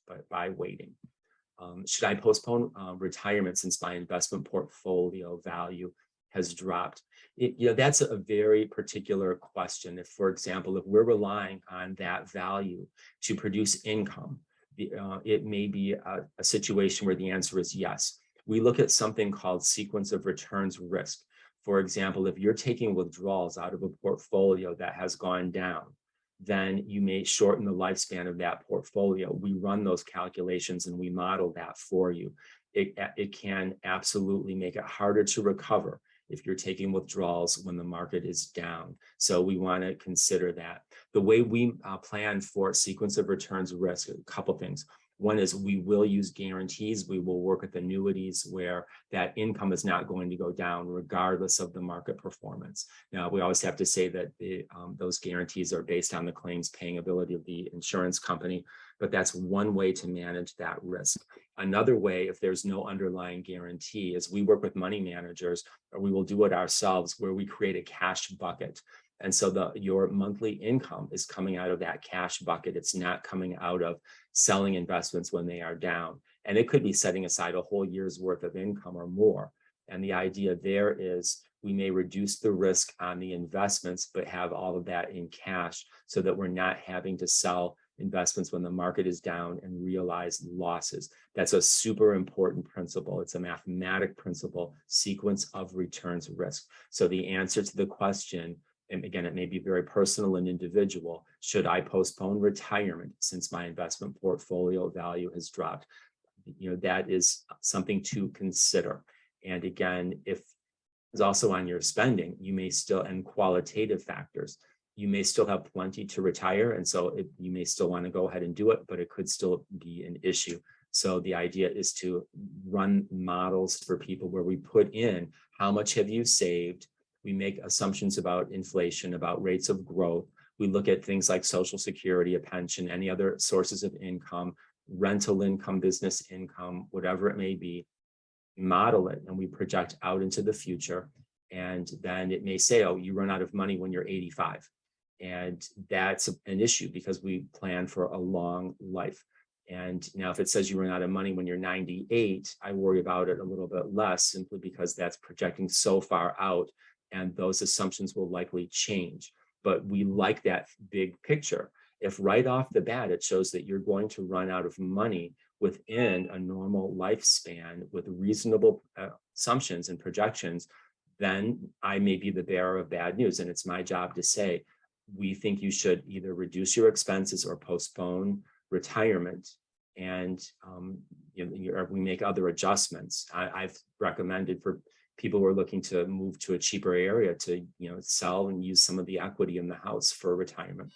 lost by waiting. Should I postpone retirement since my investment portfolio value has dropped? That's a very particular question. If, for example, if we're relying on that value to produce income, it may be a situation where the answer is yes. We look at something called sequence of returns risk. For example, if you're taking withdrawals out of a portfolio that has gone down, then you may shorten the lifespan of that portfolio. We run those calculations and we model that for you. It can absolutely make it harder to recover if you're taking withdrawals when the market is down. So we want to consider that. The way we plan for sequence of returns risk, a couple things. One is we will use guarantees. We will work with annuities where that income is not going to go down regardless of the market performance. Now, we always have to say that those guarantees are based on the claims paying ability of the insurance company, but that's one way to manage that risk. Another way, if there's no underlying guarantee, is we work with money managers, or we will do it ourselves, where we create a cash bucket. And so your monthly income is coming out of that cash bucket. It's not coming out of selling investments when they are down. And it could be setting aside a whole year's worth of income or more. And the idea there is we may reduce the risk on the investments, but have all of that in cash so that we're not having to sell investments when the market is down and realize losses. That's a super important principle. It's a mathematic principle, sequence of returns risk. So the answer to the question, and again, it may be very personal and individual, should I postpone retirement since my investment portfolio value has dropped? That is something to consider. And again, if it's also on your spending, you may still, and qualitative factors, you may still have plenty to retire. And so you may still want to go ahead and do it, but it could still be an issue. So the idea is to run models for people where we put in how much have you saved. We make assumptions about inflation, about rates of growth. We look at things like Social Security, a pension, any other sources of income, rental income, business income, whatever it may be, model it, and we project out into the future. And then it may say, oh, you run out of money when you're 85. And that's an issue because we plan for a long life. And now if it says you run out of money when you're 98, I worry about it a little bit less, simply because that's projecting so far out and those assumptions will likely change. But we like that big picture. If right off the bat, it shows that you're going to run out of money within a normal lifespan with reasonable assumptions and projections, then I may be the bearer of bad news. And it's my job to say, we think you should either reduce your expenses or postpone retirement. And or we make other adjustments. I've recommended for people who are looking to move to a cheaper area to sell and use some of the equity in the house for retirement.